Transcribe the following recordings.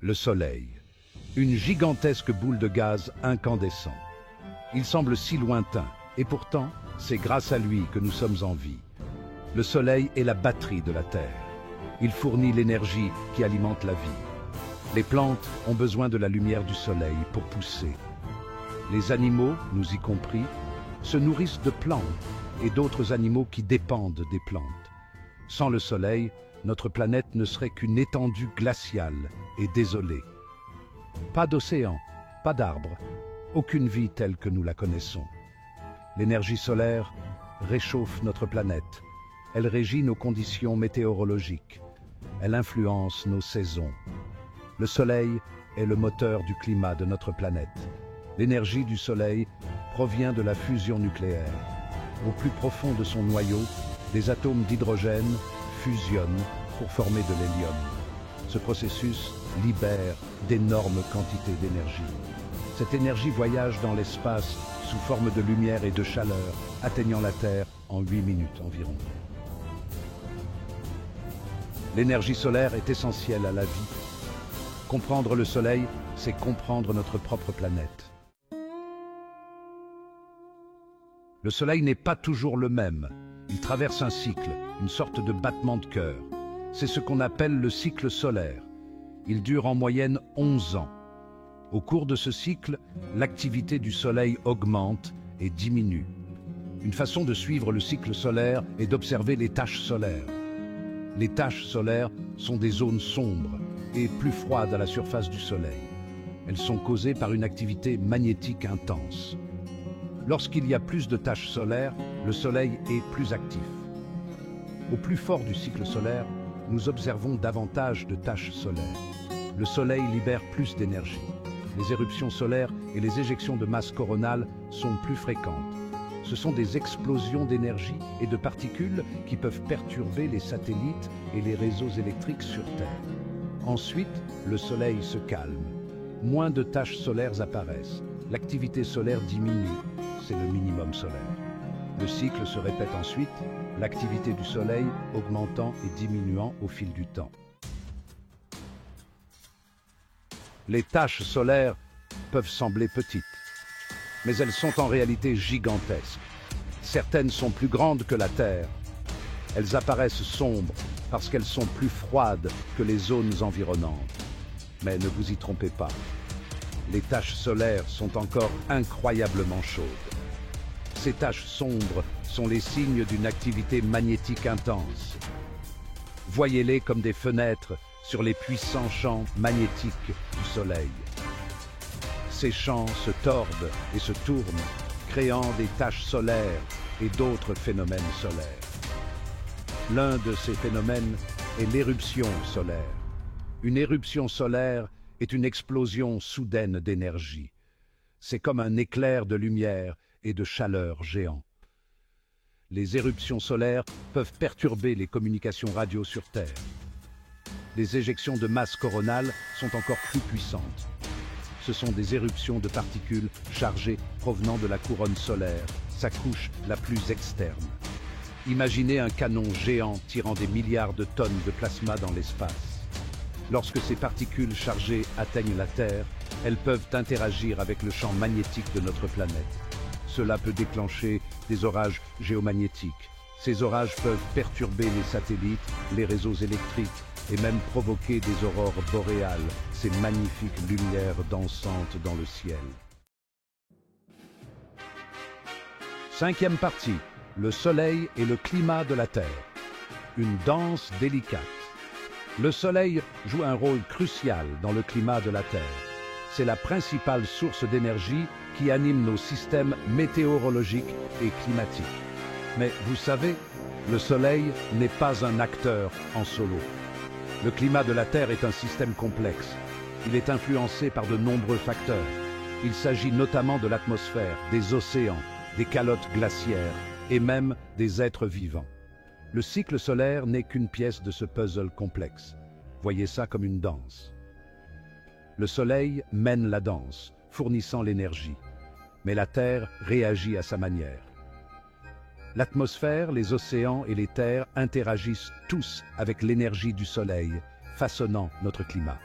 Le Soleil, une gigantesque boule de gaz incandescent. Il semble si lointain, et pourtant, c'est grâce à lui que nous sommes en vie. Le Soleil est la batterie de la Terre. Il fournit l'énergie qui alimente la vie. Les plantes ont besoin de la lumière du Soleil pour pousser. Les animaux, nous y compris, se nourrissent de plantes et d'autres animaux qui dépendent des plantes. Sans le Soleil, notre planète ne serait qu'une étendue glaciale et désolée. Pas d'océan, pas d'arbres, aucune vie telle que nous la connaissons. L'énergie solaire réchauffe notre planète. Elle régit nos conditions météorologiques. Elle influence nos saisons. Le Soleil est le moteur du climat de notre planète. L'énergie du Soleil provient de la fusion nucléaire. Au plus profond de son noyau, des atomes d'hydrogène fusionnent pour former de l'hélium. Ce processus libère d'énormes quantités d'énergie. Cette énergie voyage dans l'espace sous forme de lumière et de chaleur, atteignant la Terre en 8 minutes environ. L'énergie solaire est essentielle à la vie. Comprendre le Soleil, c'est comprendre notre propre planète. Le Soleil n'est pas toujours le même. Il traverse un cycle, une sorte de battement de cœur. C'est ce qu'on appelle le cycle solaire. Il dure en moyenne 11 ans. Au cours de ce cycle, l'activité du Soleil augmente et diminue. Une façon de suivre le cycle solaire est d'observer les taches solaires. Les taches solaires sont des zones sombres et plus froides à la surface du Soleil. Elles sont causées par une activité magnétique intense. Lorsqu'il y a plus de taches solaires, le Soleil est plus actif. Au plus fort du cycle solaire, nous observons davantage de taches solaires. Le Soleil libère plus d'énergie. Les éruptions solaires et les éjections de masse coronale sont plus fréquentes. Ce sont des explosions d'énergie et de particules qui peuvent perturber les satellites et les réseaux électriques sur Terre. Ensuite, le Soleil se calme. Moins de taches solaires apparaissent. L'activité solaire diminue. C'est le minimum solaire. Le cycle se répète ensuite, l'activité du Soleil augmentant et diminuant au fil du temps. Les taches solaires peuvent sembler petites, mais elles sont en réalité gigantesques. Certaines sont plus grandes que la Terre. Elles apparaissent sombres parce qu'elles sont plus froides que les zones environnantes. Mais ne vous y trompez pas. Les taches solaires sont encore incroyablement chaudes. Ces taches sombres sont les signes d'une activité magnétique intense. Voyez-les comme des fenêtres sur les puissants champs magnétiques du Soleil. Ces champs se tordent et se tournent, créant des taches solaires et d'autres phénomènes solaires. L'un de ces phénomènes est l'éruption solaire. Une éruption solaire est une explosion soudaine d'énergie. C'est comme un éclair de lumière et de chaleur géant. Les éruptions solaires peuvent perturber les communications radio sur Terre. Les éjections de masse coronale sont encore plus puissantes. Ce sont des éruptions de particules chargées provenant de la couronne solaire, sa couche la plus externe. Imaginez un canon géant tirant des milliards de tonnes de plasma dans l'espace. Lorsque ces particules chargées atteignent la Terre, elles peuvent interagir avec le champ magnétique de notre planète. Cela peut déclencher des orages géomagnétiques. Ces orages peuvent perturber les satellites, les réseaux électriques et même provoquer des aurores boréales, ces magnifiques lumières dansantes dans le ciel. Cinquième partie, le Soleil et le climat de la Terre. Une danse délicate. Le Soleil joue un rôle crucial dans le climat de la Terre. C'est la principale source d'énergie qui anime nos systèmes météorologiques et climatiques. Mais vous savez, le Soleil n'est pas un acteur en solo. Le climat de la Terre est un système complexe. Il est influencé par de nombreux facteurs. Il s'agit notamment de l'atmosphère, des océans, des calottes glaciaires et même des êtres vivants. Le cycle solaire n'est qu'une pièce de ce puzzle complexe. Voyez ça comme une danse. Le Soleil mène la danse, fournissant l'énergie. Mais la Terre réagit à sa manière. L'atmosphère, les océans et les terres interagissent tous avec l'énergie du Soleil, façonnant notre climat.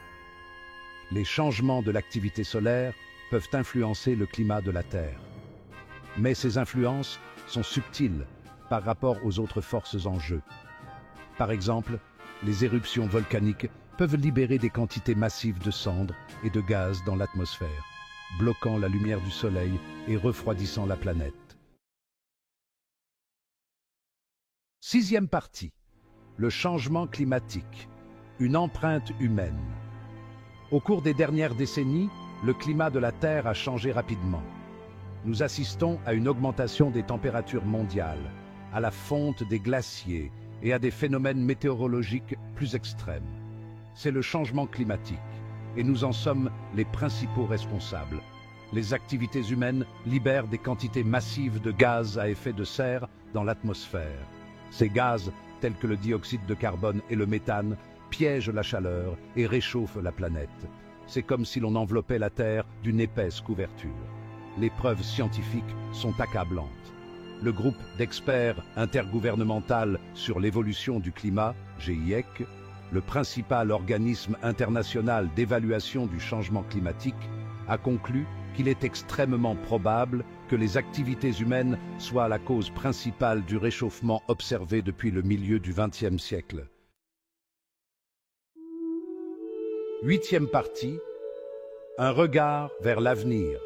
Les changements de l'activité solaire peuvent influencer le climat de la Terre. Mais ces influences sont subtiles par rapport aux autres forces en jeu. Par exemple, les éruptions volcaniques peuvent libérer des quantités massives de cendres et de gaz dans l'atmosphère, bloquant la lumière du Soleil et refroidissant la planète. Sixième partie. Le changement climatique. Une empreinte humaine. Au cours des dernières décennies, le climat de la Terre a changé rapidement. Nous assistons à une augmentation des températures mondiales, à la fonte des glaciers et à des phénomènes météorologiques plus extrêmes. C'est le changement climatique, et nous en sommes les principaux responsables. Les activités humaines libèrent des quantités massives de gaz à effet de serre dans l'atmosphère. Ces gaz, tels que le dioxyde de carbone et le méthane, piègent la chaleur et réchauffent la planète. C'est comme si l'on enveloppait la Terre d'une épaisse couverture. Les preuves scientifiques sont accablantes. Le groupe d'experts intergouvernemental sur l'évolution du climat, GIEC, le principal organisme international d'évaluation du changement climatique, a conclu qu'il est extrêmement probable que les activités humaines soient la cause principale du réchauffement observé depuis le milieu du XXe siècle. Huitième partie, un regard vers l'avenir.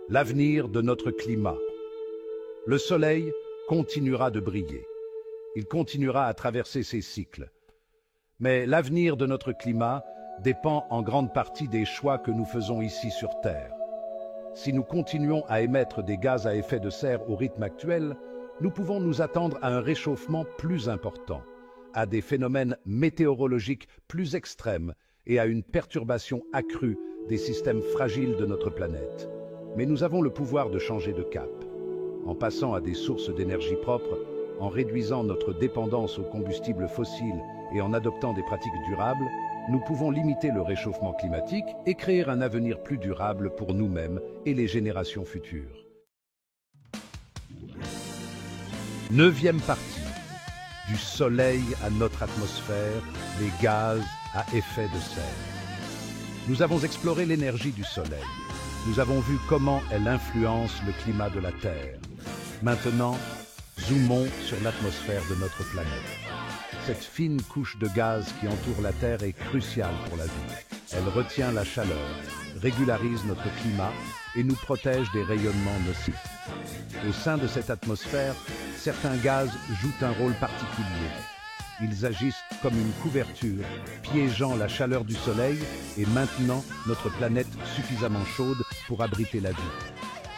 L'avenir de notre climat. Le Soleil continuera de briller. Il continuera à traverser ses cycles. Mais l'avenir de notre climat dépend en grande partie des choix que nous faisons ici sur Terre. Si nous continuons à émettre des gaz à effet de serre au rythme actuel, nous pouvons nous attendre à un réchauffement plus important, à des phénomènes météorologiques plus extrêmes et à une perturbation accrue des systèmes fragiles de notre planète. Mais nous avons le pouvoir de changer de cap. En passant à des sources d'énergie propres, en réduisant notre dépendance aux combustibles fossiles et en adoptant des pratiques durables, nous pouvons limiter le réchauffement climatique et créer un avenir plus durable pour nous-mêmes et les générations futures. Neuvième partie. Du Soleil à notre atmosphère, les gaz à effet de serre. Nous avons exploré l'énergie du Soleil. Nous avons vu comment elle influence le climat de la Terre. Maintenant, zoomons sur l'atmosphère de notre planète. Cette fine couche de gaz qui entoure la Terre est cruciale pour la vie. Elle retient la chaleur, régularise notre climat et nous protège des rayonnements nocifs. Au sein de cette atmosphère, certains gaz jouent un rôle particulier. Ils agissent comme une couverture, piégeant la chaleur du Soleil et maintenant notre planète suffisamment chaude pour abriter la vie.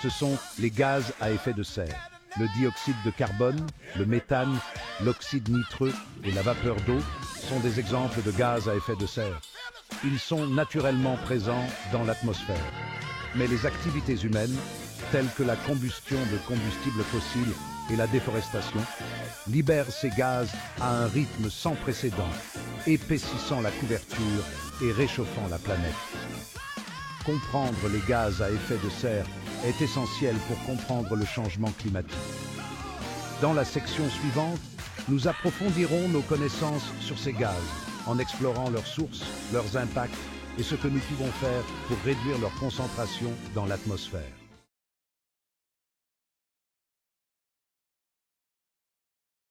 Ce sont les gaz à effet de serre. Le dioxyde de carbone, le méthane, l'oxyde nitreux et la vapeur d'eau sont des exemples de gaz à effet de serre. Ils sont naturellement présents dans l'atmosphère. Mais les activités humaines, telles que la combustion de combustibles fossiles et la déforestation, libèrent ces gaz à un rythme sans précédent, épaississant la couverture et réchauffant la planète. Comprendre les gaz à effet de serre est essentiel pour comprendre le changement climatique. Dans la section suivante, nous approfondirons nos connaissances sur ces gaz, en explorant leurs sources, leurs impacts et ce que nous pouvons faire pour réduire leur concentration dans l'atmosphère.